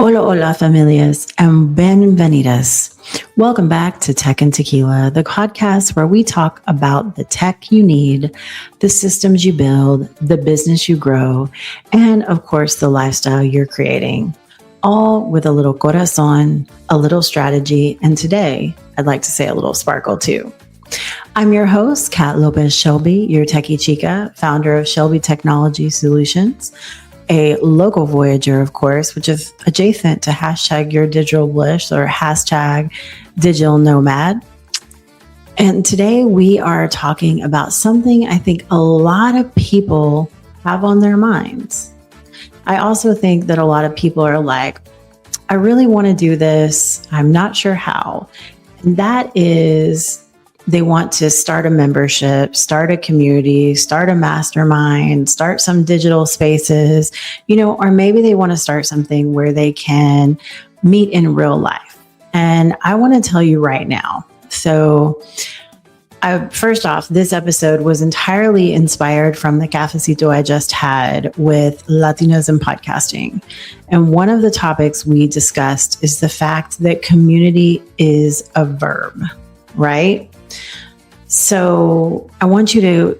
Hola, hola, familias, and bienvenidas. Welcome back to Tech and Tequila, the podcast where we talk about the tech you need, the systems you build, the business you grow, and of course, the lifestyle you're creating, all with a little corazon, a little strategy, and today, I'd like to say a little sparkle too. I'm your host, Kat Lopez Shelby, your techie chica, founder of Shelby Technology Solutions, a local voyager, of course, which is adjacent to hashtag your digital bliss or hashtag digital nomad. And today we are talking about something I think a lot of people have on their minds. I also think that a lot of people are like, I really want to do this. I'm not sure how. And that is, they want to start a membership, start a community, start a mastermind, start some digital spaces, or maybe they want to start something where they can meet in real life. And I want to tell you right now. So first off, this episode was entirely inspired from the cafecito I just had with Latinas in podcasting. And one of the topics we discussed is the fact that community is a verb, right? So I want you to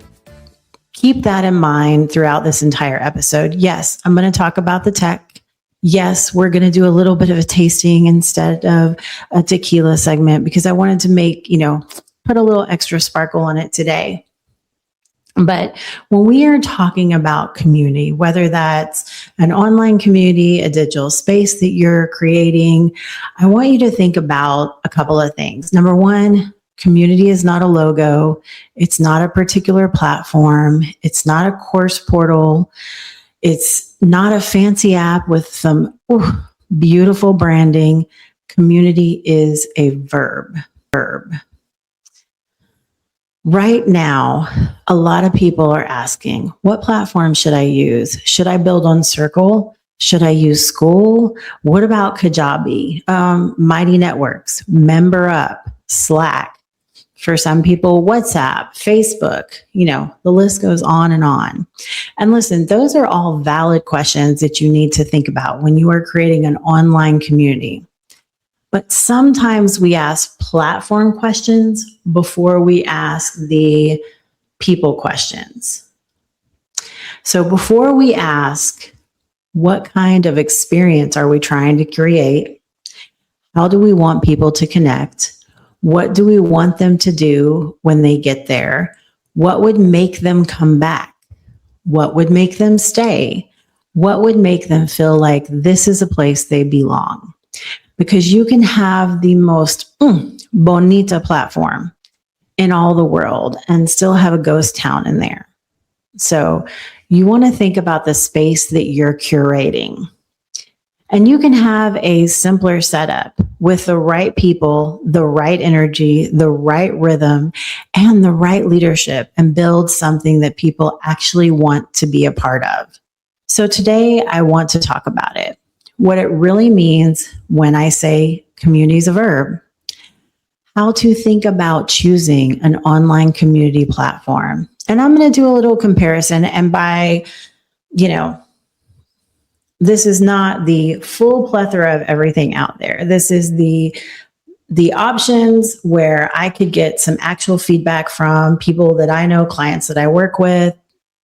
keep that in mind throughout this entire episode. Yes, I'm going to talk about the tech. Yes, we're going to do a little bit of a tasting instead of a tequila segment because I wanted to make, put a little extra sparkle on it today. But when we are talking about community, whether that's an online community, a digital space that you're creating, I want you to think about a couple of things. Number one, community is not a logo. It's not a particular platform. It's not a course portal. It's not a fancy app with some beautiful branding. Community is a verb. Right now, a lot of people are asking, what platform should I use? Should I build on Circle? Should I use Skool? What about Kajabi? Mighty Networks, MemberUp, Slack. For some people, WhatsApp, Facebook, the list goes on and on. And listen, those are all valid questions that you need to think about when you are creating an online community. But sometimes we ask platform questions before we ask the people questions. So before we ask, what kind of experience are we trying to create? How do we want people to connect? What do we want them to do when they get there? What would make them come back? What would make them stay? What would make them feel like this is a place they belong? Because you can have the most bonita platform in all the world and still have a ghost town in there. So you want to think about the space that you're curating. And you can have a simpler setup with the right people, the right energy, the right rhythm, and the right leadership and build something that people actually want to be a part of. So today I want to talk about it. What it really means when I say community is a verb, how to think about choosing an online community platform. And I'm going to do a little comparison, and by, this is not the full plethora of everything out there. This is the options where I could get some actual feedback from people that I know, clients that I work with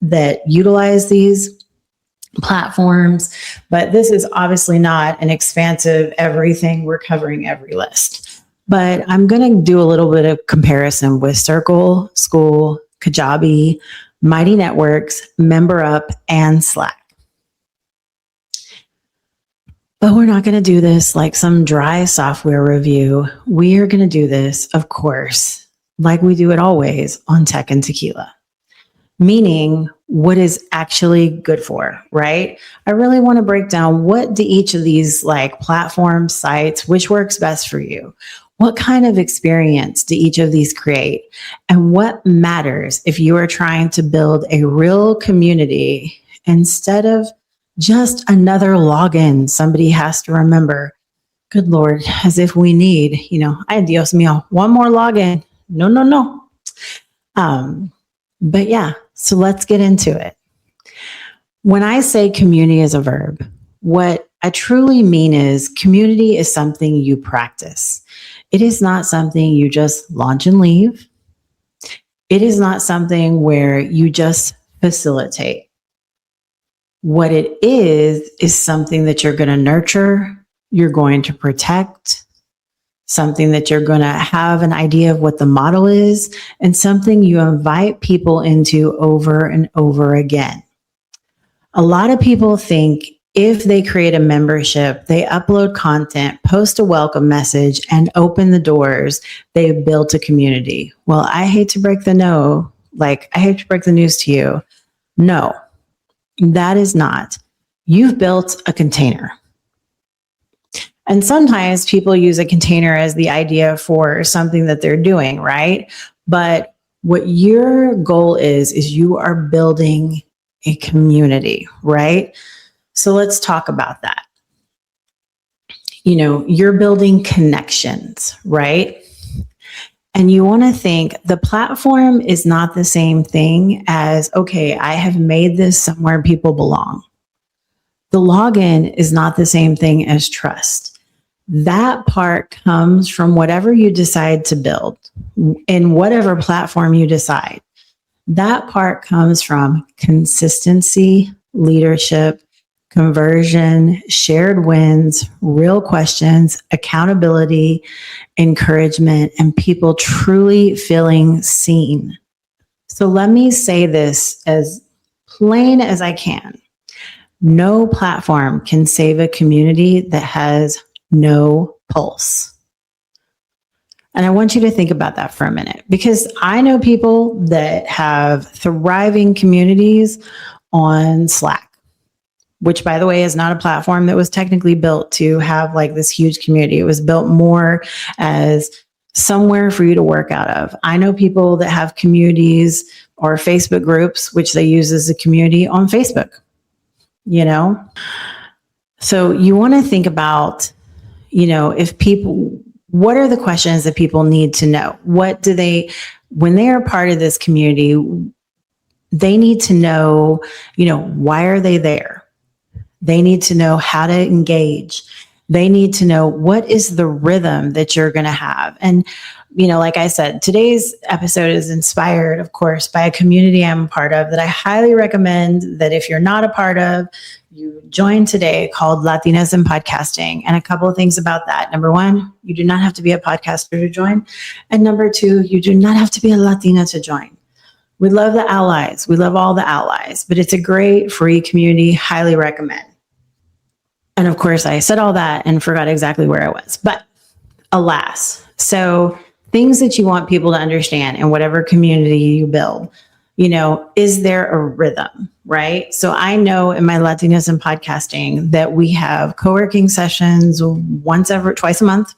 that utilize these platforms. But this is obviously not an expansive everything. We're covering every list. But I'm going to do a little bit of comparison with Circle, Skool, Kajabi, Mighty Networks, MemberUp, and Slack. But we're not going to do this like some dry software review. We are going to do this, of course, like we do it always on Tech and Tequila. Meaning what is actually good for, right? I really want to break down what do each of these platform sites, which works best for you? What kind of experience do each of these create? And what matters if you are trying to build a real community instead of just another login somebody has to remember? Good Lord, as if we need, ay Dios mío, one more login. No. But yeah, so let's get into it. When I say community is a verb, what I truly mean is community is something you practice. It is not something you just launch and leave. It is not something where you just facilitate. What it is something that you're going to nurture, you're going to protect, something that you're going to have an idea of what the model is, and something you invite people into over and over again. A lot of people think if they create a membership, they upload content, post a welcome message, and open the doors, they've built a community. Well, I hate to break the news to you. No, that is not. You've built a container. And sometimes people use a container as the idea for something that they're doing, right? But what your goal is you are building a community, right? So let's talk about that. You're building connections, right? And you want to think the platform is not the same thing as, okay, I have made this somewhere people belong. The login is not the same thing as trust. That part comes from whatever you decide to build in whatever platform you decide. That part comes from consistency, leadership, conversion, shared wins, real questions, accountability, encouragement, and people truly feeling seen. So let me say this as plain as I can. No platform can save a community that has no pulse. And I want you to think about that for a minute, because I know people that have thriving communities on Slack, which, by the way, is not a platform that was technically built to have like this huge community. It was built more as somewhere for you to work out of. I know people that have communities or Facebook groups, which they use as a community on Facebook, So you want to think about, what are the questions that people need to know? When they are part of this community, they need to know, why are they there? They need to know how to engage. They need to know what is the rhythm that you're going to have. And, like I said, today's episode is inspired, of course, by a community I'm a part of that I highly recommend that if you're not a part of, you join today, called Latinas in Podcasting. And a couple of things about that. Number one, you do not have to be a podcaster to join. And number two, you do not have to be a Latina to join. We love the allies. We love all the allies, but it's a great free community. Highly recommend. And of course, I said all that and forgot exactly where I was, but alas. So things that you want people to understand in whatever community you build, is there a rhythm, right? So I know in my Latinas in Podcasting that we have co-working sessions twice a month.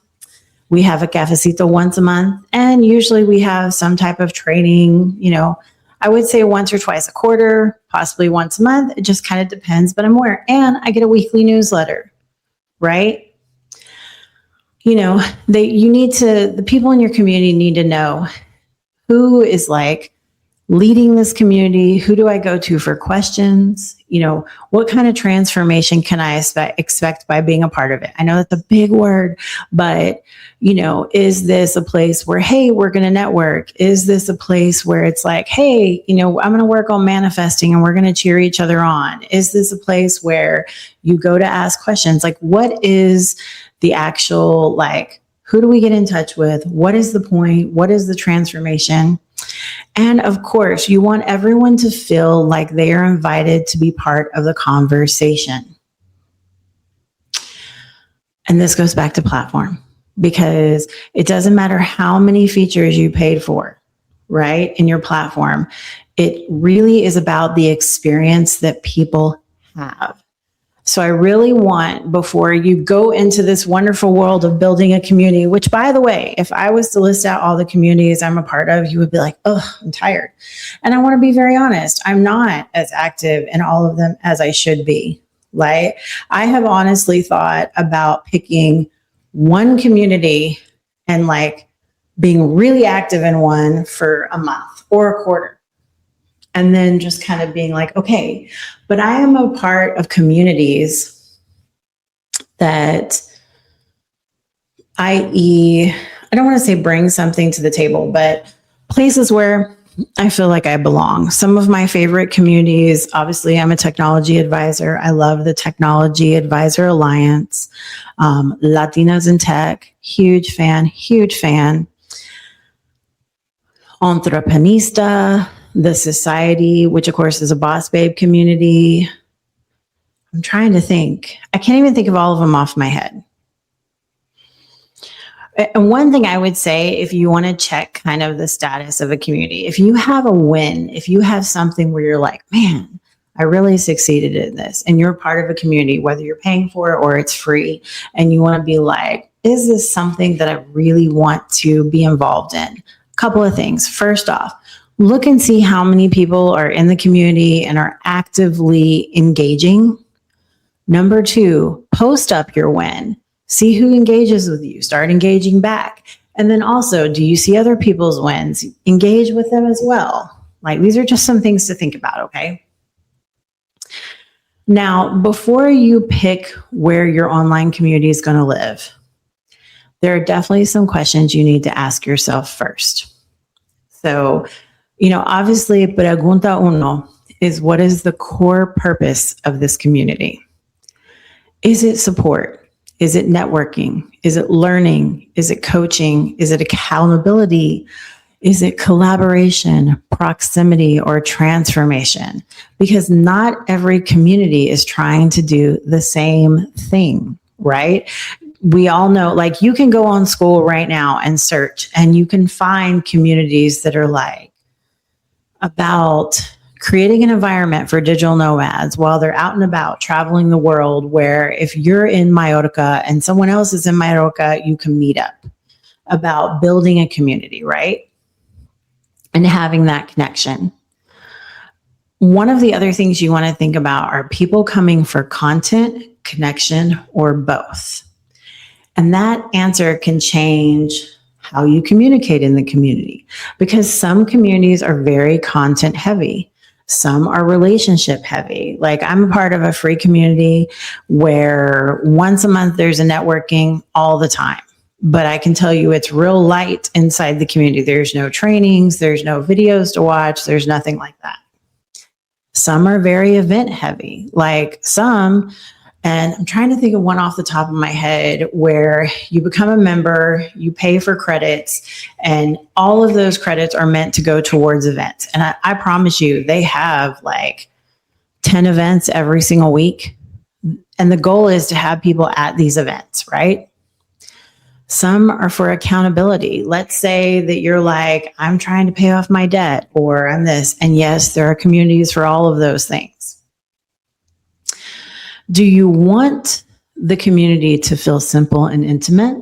We have a cafecito once a month. And usually we have some type of training, I would say once or twice a quarter, possibly once a month. It just kind of depends, but I'm aware. And I get a weekly newsletter, right? The people in your community need to know who is leading this community. Who do I go to for questions? What kind of transformation can I expect by being a part of it? I know that's a big word, but, is this a place where, hey, we're going to network? Is this a place where it's like, hey, I'm going to work on manifesting and we're going to cheer each other on? Is this a place where you go to ask questions? What is the actual, who do we get in touch with? What is the point? What is the transformation? And of course, you want everyone to feel like they are invited to be part of the conversation. And this goes back to platform, because it doesn't matter how many features you paid for, right, in your platform. It really is about the experience that people have. So I really want, before you go into this wonderful world of building a community, which, by the way, if I was to list out all the communities I'm a part of, you would be like, oh, I'm tired. And I want to be very honest. I'm not as active in all of them as I should be. I have honestly thought about picking one community and being really active in one for a month or a quarter. And then just kind of being like, okay, but I am a part of communities that, i.e., I don't want to say bring something to the table, but places where I feel like I belong. Some of my favorite communities, obviously, I'm a technology advisor. I love the Technology Advisor Alliance. Latinas in Tech, huge fan, huge fan. Entreprenista, the Society, which of course is a Boss Babe community. I'm trying to think. I can't even think of all of them off my head. And one thing I would say, if you want to check kind of the status of a community, if you have a win, if you have something where you're like, man, I really succeeded in this, and you're part of a community, whether you're paying for it or it's free, and you want to be like, is this something that I really want to be involved in? A couple of things. First off, look and see how many people are in the community and are actively engaging. Number two, post up your win. See who engages with you. Start engaging back. And then also, do you see other people's wins? Engage with them as well. Like, these are just some things to think about, okay? Now, before you pick where your online community is going to live, there are definitely some questions you need to ask yourself first. So, obviously, pregunta uno is, what is the core purpose of this community? Is it support? Is it networking? Is it learning? Is it coaching? Is it accountability? Is it collaboration, proximity, or transformation? Because not every community is trying to do the same thing, right? We all know, like, you can go on Skool right now and search, and you can find communities that are like about creating an environment for digital nomads while they're out and about traveling the world, where if you're in Mallorca and someone else is in Mallorca, you can meet up, about building a community, right? And having that connection. One of the other things you want to think about are people coming for content, connection, or both. And that answer can change how you communicate in the community, because some communities are very content heavy. Some are relationship heavy. Like, I'm a part of a free community where once a month there's a networking all the time. But I can tell you it's real light inside the community. There's no trainings, there's no videos to watch, there's nothing like that. Some are very event heavy, like some, and I'm trying to think of one off the top of my head, where you become a member, you pay for credits, and all of those credits are meant to go towards events. And I promise you, they have like 10 events every single week. And the goal is to have people at these events, right? Some are for accountability. Let's say that you're like, I'm trying to pay off my debt, or I'm this. And yes, there are communities for all of those things. Do you want the community to feel simple and intimate,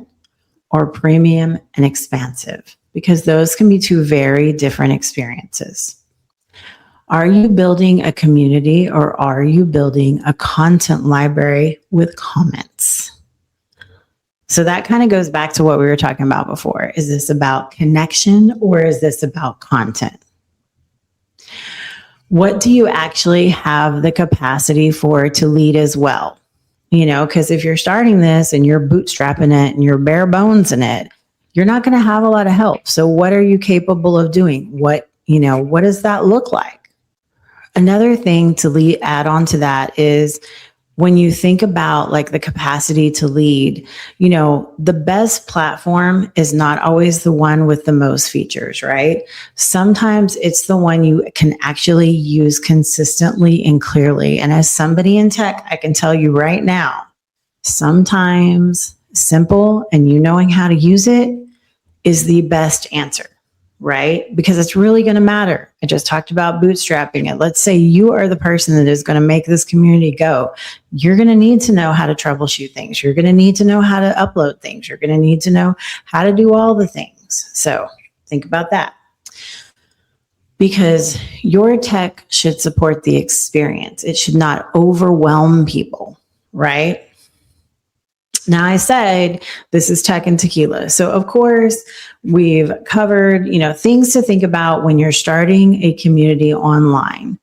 or premium and expansive? Because those can be two very different experiences. Are you building a community, or are you building a content library with comments? So that kind of goes back to what we were talking about before. Is this about connection, or is this about content? What do you actually have the capacity for to lead as well? Because if you're starting this and you're bootstrapping it and you're bare bones in it, you're not going to have a lot of help. So what are you capable of doing? What does that look like? Another thing to add on to that is, when you think about like the capacity to lead, the best platform is not always the one with the most features, right? Sometimes it's the one you can actually use consistently and clearly. And as somebody in tech, I can tell you right now, sometimes simple and knowing how to use it is the best answer, right? Because it's really going to matter. I just talked about bootstrapping it. Let's say you are the person that is going to make this community go. You're going to need to know how to troubleshoot things. You're going to need to know how to upload things. You're going to need to know how to do all the things. So think about that. Because your tech should support the experience. It should not overwhelm people, right? Now, I said this is Tech and Tequila. So, of course, we've covered, things to think about when you're starting a community online.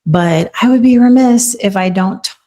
But I would be remiss if I don't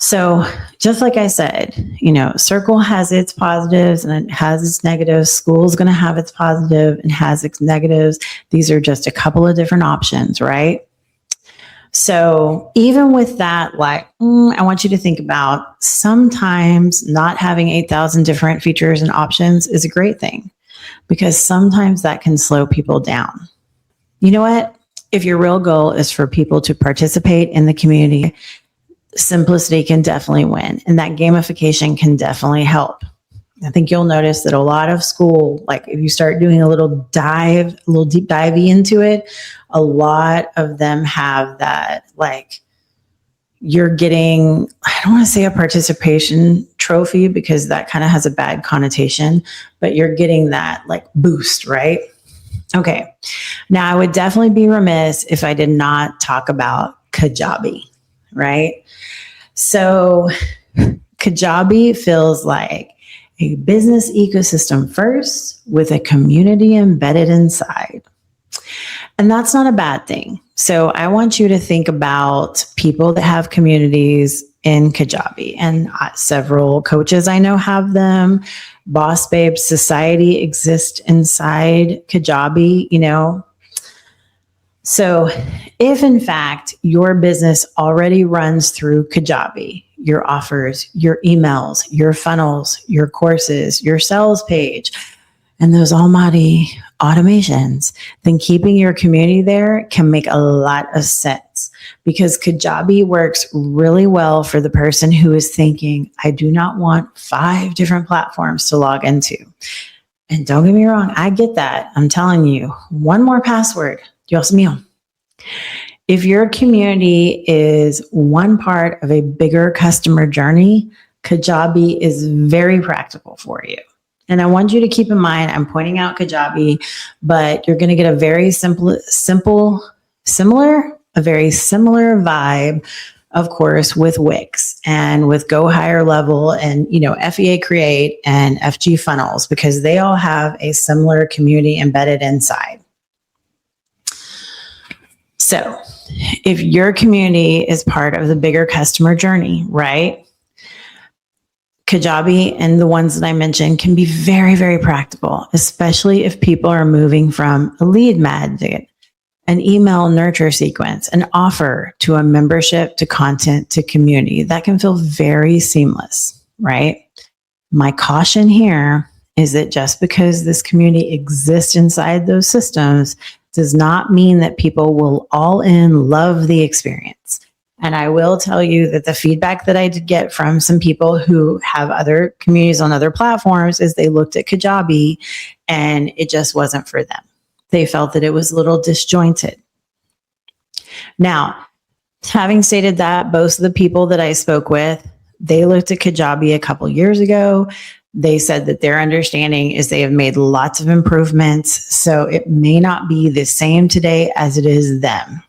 So just like I said, Circle has its positives and it has its negatives. Skool's going to have its positive and has its negatives. These are just a couple of different options, right? So even with that, I want you to think about sometimes not having 8,000 different features and options is a great thing, because sometimes that can slow people down. You know what? If your real goal is for people to participate in the community, simplicity can definitely win, and that gamification can definitely help. I think you'll notice that a lot of Skool, if you start doing a little deep divey into it, a lot of them have that, you're getting, I don't want to say a participation trophy because that kind of has a bad connotation, but you're getting that boost, right? Okay. Now I would definitely be remiss if I did not talk about Kajabi, right? So Kajabi feels like a business ecosystem first with a community embedded inside. And that's not a bad thing. So I want you to think about people that have communities in Kajabi, and several coaches I know have them. Boss Babe Society exists inside Kajabi, So if in fact your business already runs through Kajabi, your offers, your emails, your funnels, your courses, your sales page, and those almighty automations, then keeping your community there can make a lot of sense, because Kajabi works really well for the person who is thinking, I do not want 5 different platforms to log into. And don't get me wrong, I get that. I'm telling you, one more password, Dios mío. If your community is one part of a bigger customer journey, Kajabi is very practical for you. And I want you to keep in mind, I'm pointing out Kajabi, but you're going to get a very similar vibe, of course, with Wix and with Go Higher Level and, FEA Create and FG Funnels, because they all have a similar community embedded inside. So if your community is part of the bigger customer journey, right? Kajabi and the ones that I mentioned can be very, very practical, especially if people are moving from a lead magnet, an email nurture sequence, an offer, to a membership, to content, to community. That can feel very seamless, right? My caution here is that just because this community exists inside those systems does not mean that people will all in love the experience. And I will tell you that the feedback that I did get from some people who have other communities on other platforms is they looked at Kajabi and it just wasn't for them. They felt that it was a little disjointed. Now, having stated that, most of the people that I spoke with, they looked at Kajabi a couple years ago. They said that their understanding is they have made lots of improvements. So it may not be the same today as it is then.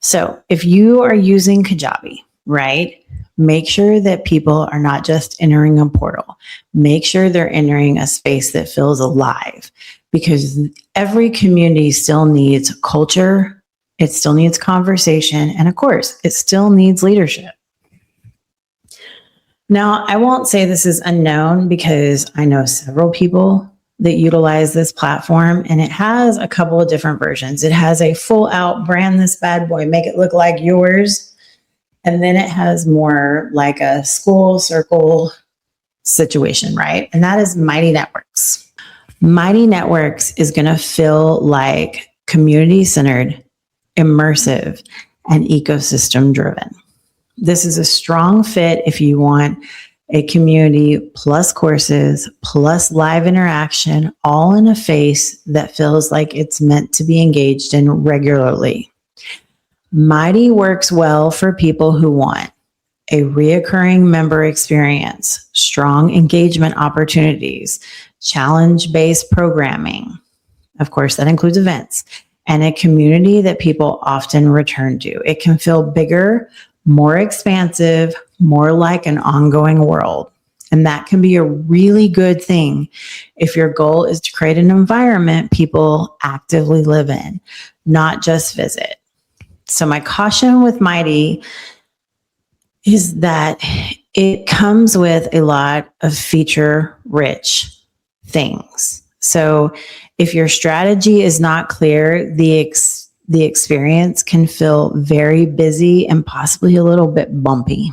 So if you are using Kajabi, right, make sure that people are not just entering a portal. Make sure they're entering a space that feels alive, because every community still needs culture. It still needs conversation. And of course, it still needs leadership. Now, I won't say this is unknown, because I know several people that utilize this platform, and it has a couple of different versions. It has a full out brand this bad boy, make it look like yours. And then it has more like a Skool circle situation, right? And that is Mighty Networks. Mighty Networks is going to feel like community centered, immersive, and ecosystem driven. This is a strong fit if you want a community plus courses plus live interaction, all in a face that feels like it's meant to be engaged in regularly. Mighty works well for people who want a reoccurring member experience, strong engagement opportunities, challenge-based programming. Of course, that includes events, and a community that people often return to. It can feel bigger, more expansive, more like an ongoing world. And that can be a really good thing if your goal is to create an environment people actively live in, not just visit. So my caution with Mighty is that it comes with a lot of feature rich things. So if your strategy is not clear, the experience can feel very busy and possibly a little bit bumpy.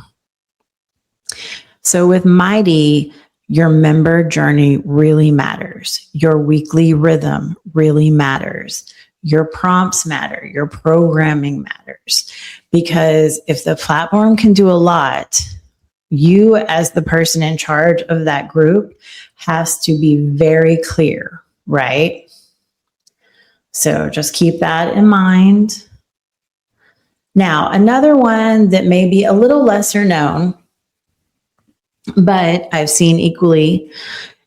So with Mighty, your member journey really matters. Your weekly rhythm really matters. Your prompts matter. Your programming matters. Because if the platform can do a lot, you as the person in charge of that group has to be very clear, right? So just keep that in mind. Now, another one that may be a little lesser known, but I've seen equally,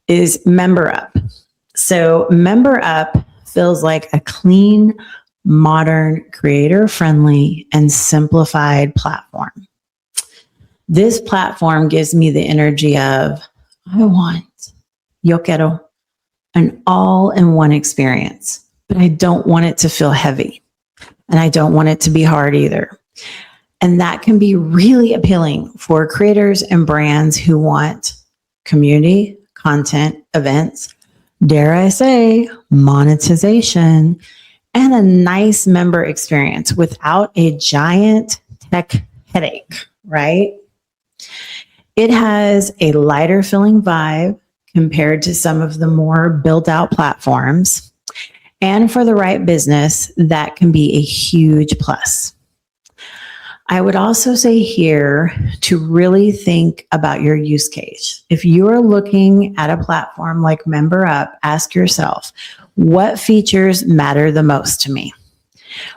is MemberUp. So MemberUp feels like a clean, modern, creator-friendly, and simplified platform. This platform gives me the energy of, yo quiero, an all-in-one experience, but I don't want it to feel heavy, and I don't want it to be hard either. And that can be really appealing for creators and brands who want community, content, events, dare I say, monetization, and a nice member experience without a giant tech headache, right? It has a lighter feeling vibe compared to some of the more built out platforms. And for the right business, that can be a huge plus. I would also say here to really think about your use case. If you are looking at a platform like MemberUp, ask yourself, what features matter the most to me?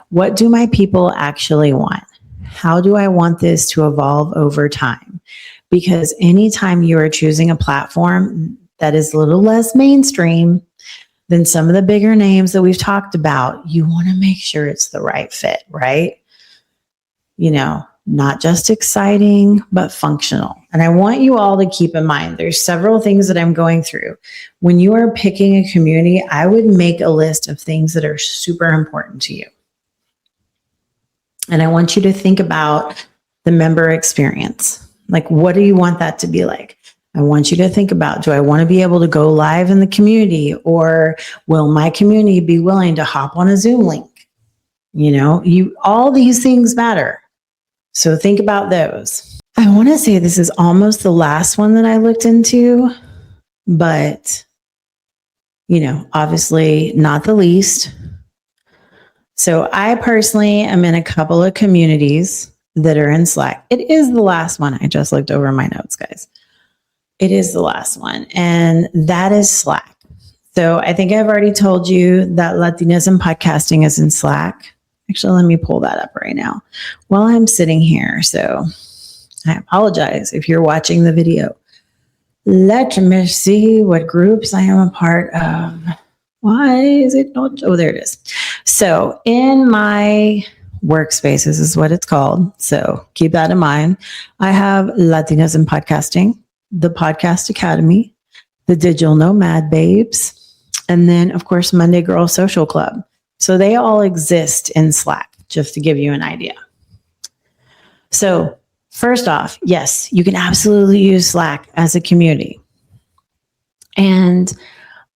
What do my people actually want? How do I want this to evolve over time? Because anytime you are choosing a platform that is a little less mainstream than some of the bigger names that we've talked about, you want to make sure it's the right fit, right? You know, not just exciting, but functional. And I want you all to keep in mind, there's several things that I'm going through. When you are picking a community, I would make a list of things that are super important to you. And I want you to think about the member experience. Like, what do you want that to be like? I want you to think about, do I want to be able to go live in the community, or will my community be willing to hop on a Zoom link? You know, all these things matter. So think about those. I want to say this is almost the last one that I looked into, but, you know, obviously not the least. So I personally am in a couple of communities that are in Slack. It is the last one. I just looked over my notes, guys. It is the last one, and that is Slack. So I think I've already told you that Latinas in Podcasting is in Slack. Actually, let me pull that up right now while I'm sitting here. So I apologize if you're watching the video. Let me see what groups I am a part of. Why is it not? Oh, there it is. So in my workspaces is what it's called. So keep that in mind. I have Latinas in Podcasting, the Podcast Academy, the Digital Nomad Babes, and then, of course, Monday Girl Social Club. So they all exist in Slack, just to give you an idea. So first off, yes, you can absolutely use Slack as a community. And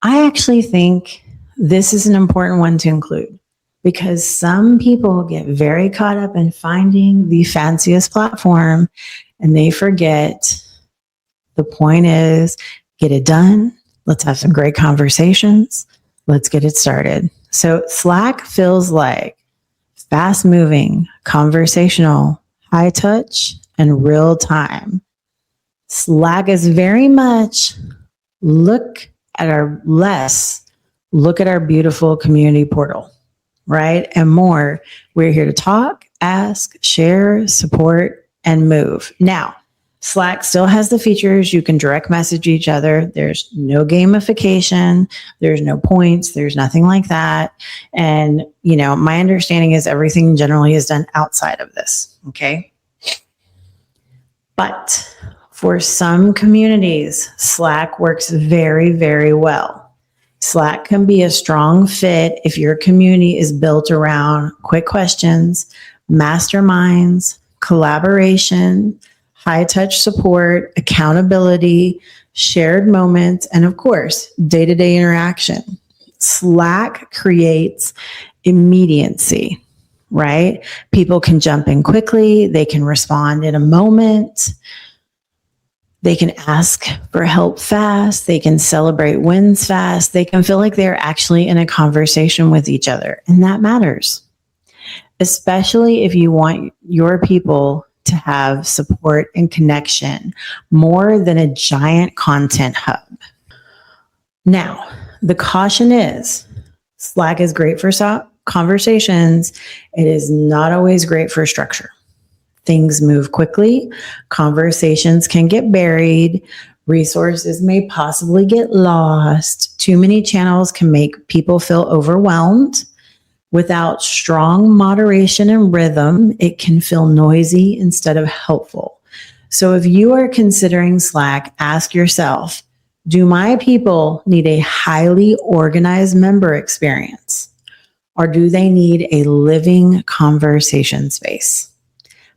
I actually think this is an important one to include, because some people get very caught up in finding the fanciest platform and they forget the point is get it done. Let's have some great conversations. Let's get it started. So Slack feels like fast moving, conversational, high touch, and real time. Slack is very much look at our beautiful community portal, right? And more. We're here to talk, ask, share, support, and move. Now, Slack still has the features. You can direct message each other. There's no gamification. There's no points. There's nothing like that. And, you know, my understanding is everything generally is done outside of this. Okay. But for some communities, Slack works very, very well. Slack can be a strong fit if your community is built around quick questions, masterminds, collaboration, high touch support, accountability, shared moments, and of course, day-to-day interaction. Slack creates immediacy, right? People can jump in quickly. They can respond in a moment. They can ask for help fast. They can celebrate wins fast. They can feel like they're actually in a conversation with each other. And that matters, especially if you want your people to have support and connection more than a giant content hub. Now, the caution is Slack is great for conversations. It is not always great for structure. Things move quickly. Conversations can get buried. Resources may possibly get lost. Too many channels can make people feel overwhelmed. Without strong moderation and rhythm, it can feel noisy instead of helpful. So if you are considering Slack, ask yourself, do my people need a highly organized member experience, or do they need a living conversation space?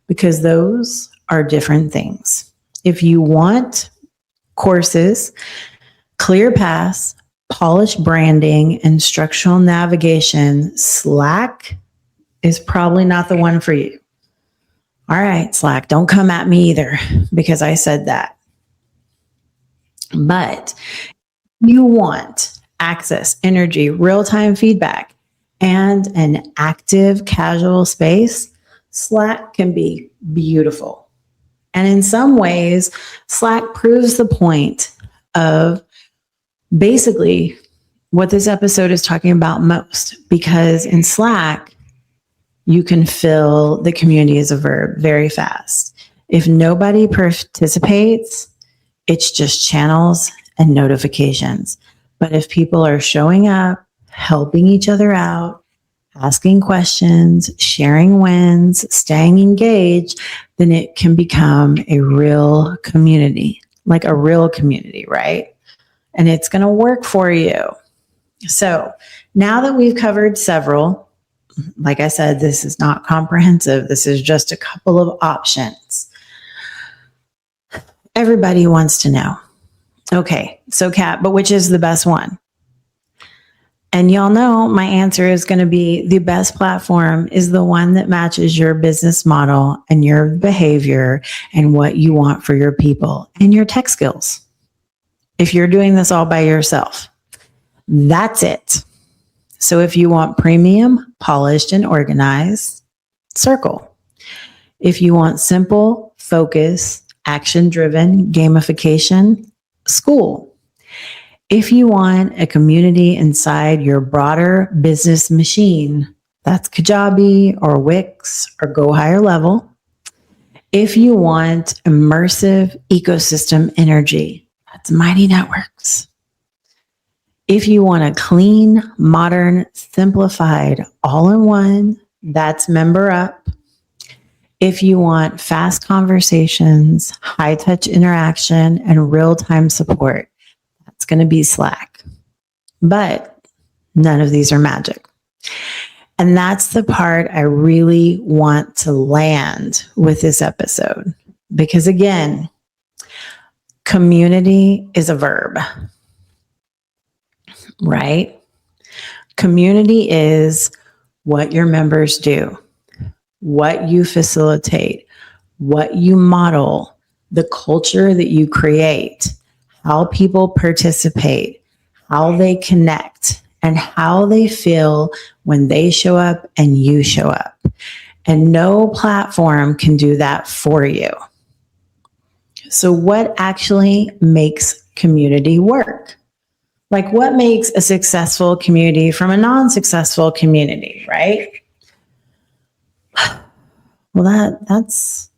Because those are different things. If you want courses, clear paths, polished branding, instructional navigation, Slack is probably not the one for you. All right, Slack, don't come at me either because I said that. But you want access, energy, real-time feedback, and an active, casual space, Slack can be beautiful. And in some ways, Slack proves the point of basically what this episode is talking about most, because in Slack, you can fill the community as a verb very fast. If nobody participates, it's just channels and notifications. But if people are showing up, helping each other out, asking questions, sharing wins, staying engaged, then it can become a real community, like a real community, right? And it's going to work for you. So now that we've covered several, like I said, this is not comprehensive. This is just a couple of options. Everybody wants to know, okay, so Kat, but which is the best one? And y'all know my answer is going to be the best platform is the one that matches your business model and your behavior and what you want for your people and your tech skills. If you're doing this all by yourself, that's it. So if you want premium, polished, and organized, Circle. If you want simple, focused, action-driven gamification, Skool. If you want a community inside your broader business machine, that's Kajabi or Wix or Go Higher Level. If you want immersive ecosystem energy, that's Mighty Networks. If you want a clean, modern, simplified, all-in-one, that's MemberUp. If you want fast conversations, high-touch interaction, and real-time support, that's going to be Slack. But none of these are magic. And that's the part I really want to land with this episode. Because again, community is a verb, right? Community is what your members do, what you facilitate, what you model, the culture that you create, how people participate, how they connect, and how they feel when they show up and you show up. And no platform can do that for you. So what actually makes community work? Like what makes a successful community from a non-successful community, right? Well, that's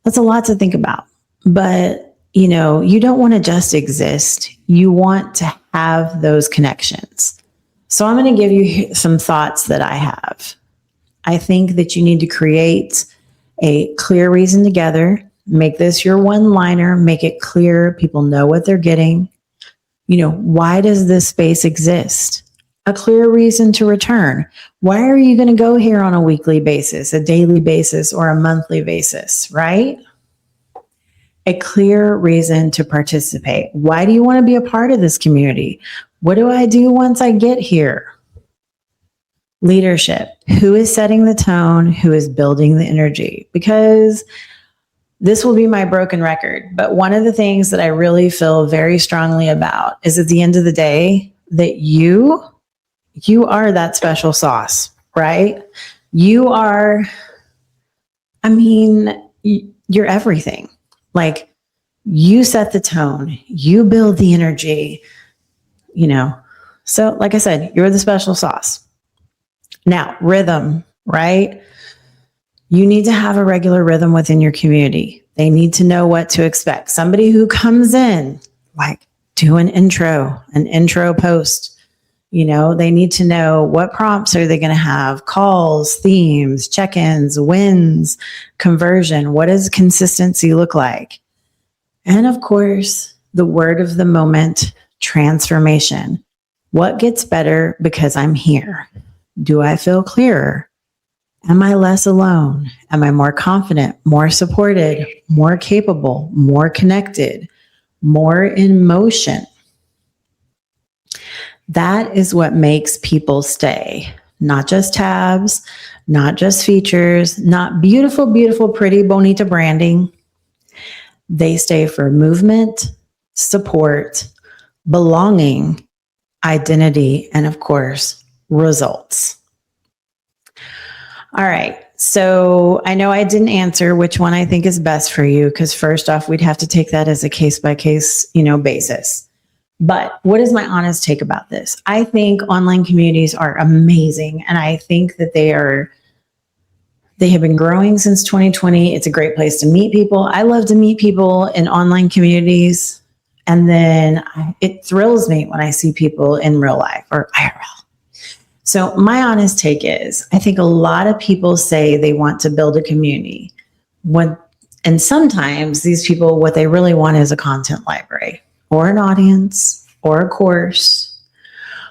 a lot to think about. But, you know, you don't want to just exist. You want to have those connections. So I'm going to give you some thoughts that I have. I think that you need to create a clear reason together. Make this your one-liner. Make it clear. People know what they're getting. You know, why does this space exist? A clear reason to return. Why are you going to go here on a weekly basis, a daily basis, or a monthly basis, right? a clear reason to participate. Why do you want to be a part of this community? What do I do once I get here? Leadership. Who is setting the tone? Who is building the energy? Because this will be my broken record, but one of the things that I really feel very strongly about is at the end of the day that you are that special sauce, right? You are, you're everything. Like, you set the tone, you build the energy, So like I said, you're the special sauce. Now, rhythm, right? You need to have a regular rhythm within your community. They need to know what to expect. Somebody who comes in, like, do an intro post. They need to know what prompts are they going to have, calls, themes, check-ins, wins, conversion. What does consistency look like? And of course, the word of the moment, transformation. What gets better because I'm here? Do I feel clearer? Am I less alone? Am I more confident, more supported, more capable, more connected, more in motion? That is what makes people stay. Not just tabs, not just features, not beautiful, beautiful, pretty, bonita branding. They stay for movement, support, belonging, identity, and of course, results. All right. So I know I didn't answer which one I think is best for you, because first off, we'd have to take that as a case by case, basis. But what is my honest take about this? I think online communities are amazing. And I think that they have been growing since 2020. It's a great place to meet people. I love to meet people in online communities. And then it thrills me when I see people in real life or IRL. So my honest take is, I think a lot of people say they want to build a community. And sometimes these people, what they really want is a content library or an audience or a course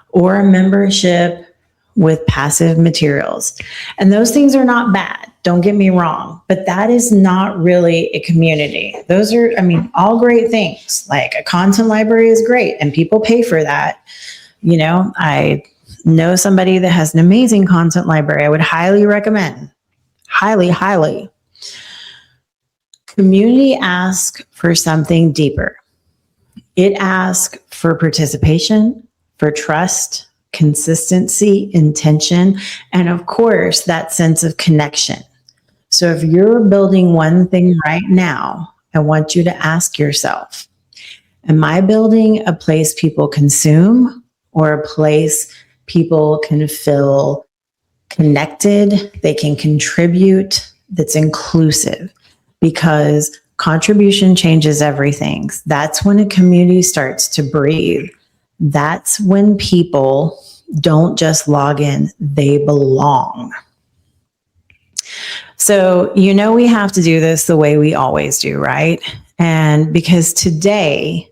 or a membership with passive materials. And those things are not bad. Don't get me wrong, but that is not really a community. Those are, all great things. Like, a content library is great and people pay for that. I know somebody that has an amazing content library. I would highly recommend. Highly, highly. Community asks for something deeper. It asks for participation, for trust, consistency, intention, and of course, that sense of connection. So if you're building one thing right now, I want you to ask yourself, am I building a place people consume or a place people can feel connected, they can contribute, that's inclusive? Because contribution changes everything. That's when a community starts to breathe. That's when people don't just log in, they belong. So, we have to do this the way we always do, right? And because today,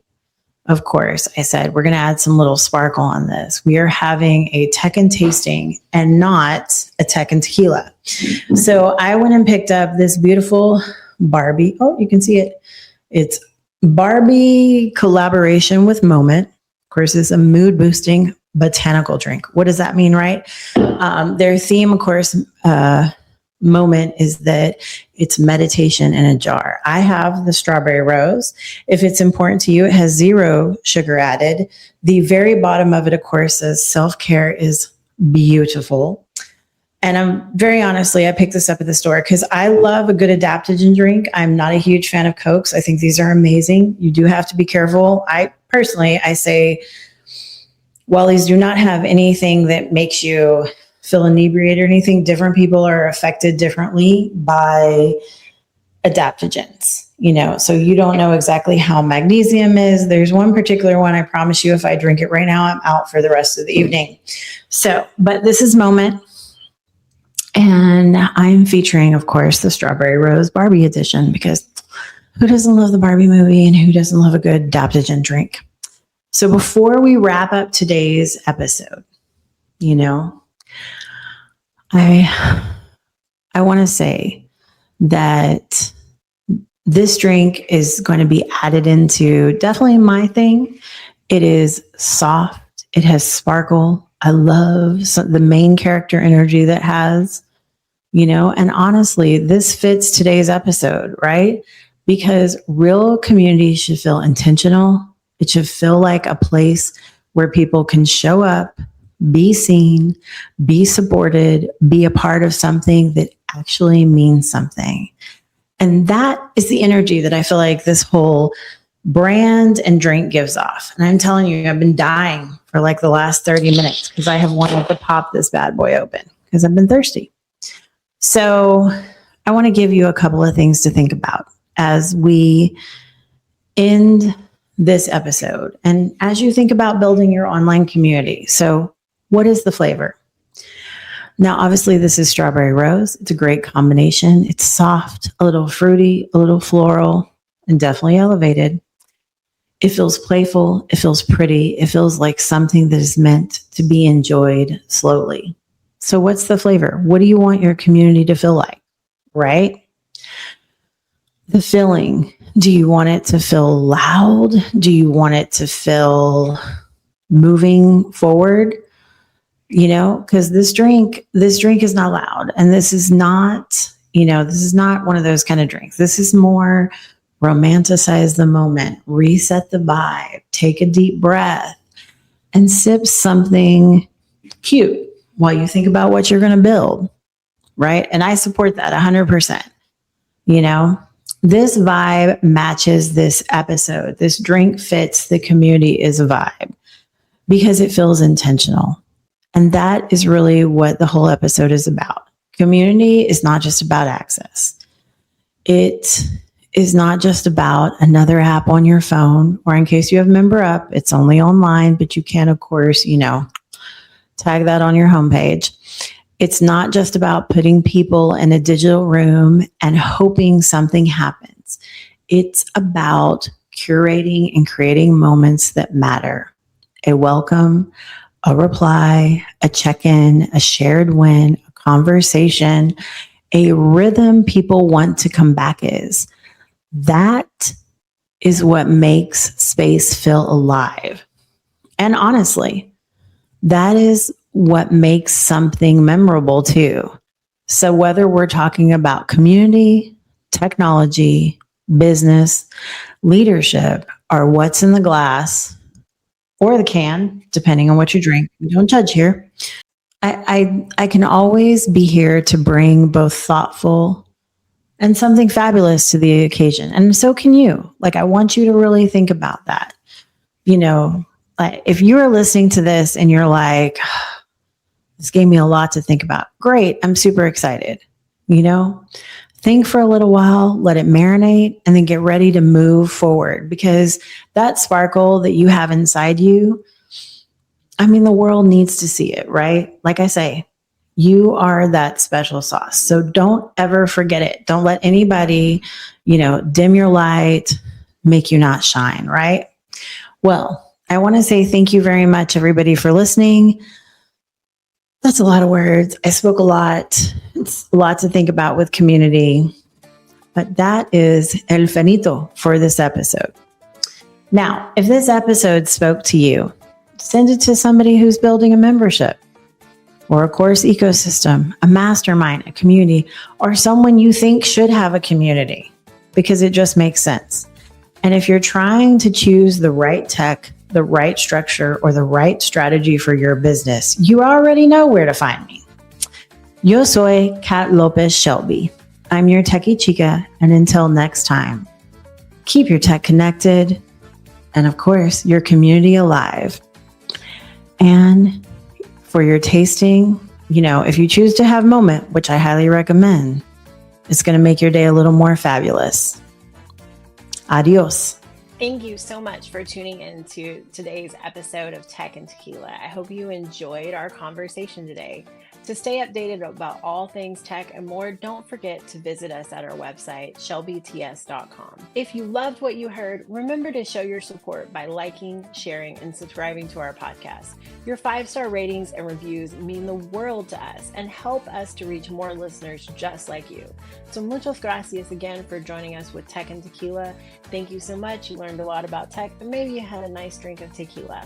of course, I said, we're going to add some little sparkle on this. We are having a tech and tasting and not a tech and tequila. So I went and picked up this beautiful Barbie. Oh, you can see it. It's Barbie collaboration with Moment. Of course, it's a mood boosting botanical drink. What does that mean, right? Their theme, of course, Moment, is that it's meditation in a jar. I have the strawberry rose. If it's important to you, it has 0 sugar added. The very bottom of it, of course, says self-care is beautiful. And I picked this up at the store because I love a good adaptogen drink. I'm not a huge fan of Cokes. I think these are amazing. You do have to be careful. I say, while these do not have anything that makes you feel inebriated or anything, different people are affected differently by adaptogens, so you don't know exactly how magnesium is. There's one particular one, I promise you, if I drink it right now, I'm out for the rest of the evening. So, but this is Moment. And I'm featuring, of course, the Strawberry Rose Barbie edition, because who doesn't love the Barbie movie and who doesn't love a good adaptogen drink? So before we wrap up today's episode, I want to say that This drink is going to be added into definitely my thing. It is soft. It has sparkle. I love the main character energy that has, and honestly, this fits today's episode, right? Because real community should feel intentional. It should feel like a place where people can show up, be seen, be supported, be a part of something that actually means something. And that is the energy that I feel like this whole brand and drink gives off. And I'm telling you, I've been dying for like the last 30 minutes because I have wanted to pop this bad boy open because I've been thirsty. So I want to give you a couple of things to think about as we end this episode and as you think about building your online community. So what is the flavor? Now, obviously, this is strawberry rose. It's a great combination. It's soft, a little fruity, a little floral, and definitely elevated. It feels playful. It feels pretty. It feels like something that is meant to be enjoyed slowly. So what's the flavor? What do you want your community to feel like, right? The feeling. Do you want it to feel loud? Do you want it to feel moving forward? Because this drink is not loud. And this is not one of those kind of drinks. This is more romanticize the moment, reset the vibe, take a deep breath, and sip something cute while you think about what you're going to build, right? And I support that 100%. This vibe matches this episode. This drink fits the community is a vibe because it feels intentional. And that is really what the whole episode is about. Community is not just about access. It is not just about another app on your phone, or in case you have MemberUp, it's only online, but you can, of course, tag that on your homepage. It's not just about putting people in a digital room and hoping something happens. It's about curating and creating moments that matter. A welcome, a reply, a check-in, a shared win, a conversation, a rhythm people want to come back is. That is what makes space feel alive. And honestly, that is what makes something memorable too. So whether we're talking about community, technology, business, leadership, or what's in the glass, or the can, depending on what you drink. We don't judge here. I can always be here to bring both thoughtful and something fabulous to the occasion. And so can you. I want you to really think about that. If you are listening to this and you're like, this gave me a lot to think about. Great. I'm super excited. Think for a little while, let it marinate, and then get ready to move forward because that sparkle that you have inside you, the world needs to see it, right? Like I say, you are that special sauce. So don't ever forget it. Don't let anybody, dim your light, make you not shine, right? Well, I want to say thank you very much, everybody, for listening. That's a lot of words. I spoke a lot. It's a lot to think about with community. But that is el finito for this episode. Now, if this episode spoke to you, send it to somebody who's building a membership or a course ecosystem, a mastermind, a community, or someone you think should have a community because it just makes sense. And if you're trying to choose the right tech, the right structure, or the right strategy for your business, you already know where to find me. Yo soy Kat Lopez Shelby. I'm your techie chica, and until next time, keep your tech connected, and of course, your community alive. And for your tasting, if you choose to have moment, which I highly recommend, it's going to make your day a little more fabulous. Adios. Thank you so much for tuning in to today's episode of Tech and Tequila. I hope you enjoyed our conversation today. To stay updated about all things tech and more, don't forget to visit us at our website, shelbyts.com. If you loved what you heard, remember to show your support by liking, sharing, and subscribing to our podcast. Your 5-star ratings and reviews mean the world to us and help us to reach more listeners just like you. So muchas gracias again for joining us with Tech and Tequila. Thank you so much. You learned a lot about tech, but maybe you had a nice drink of tequila.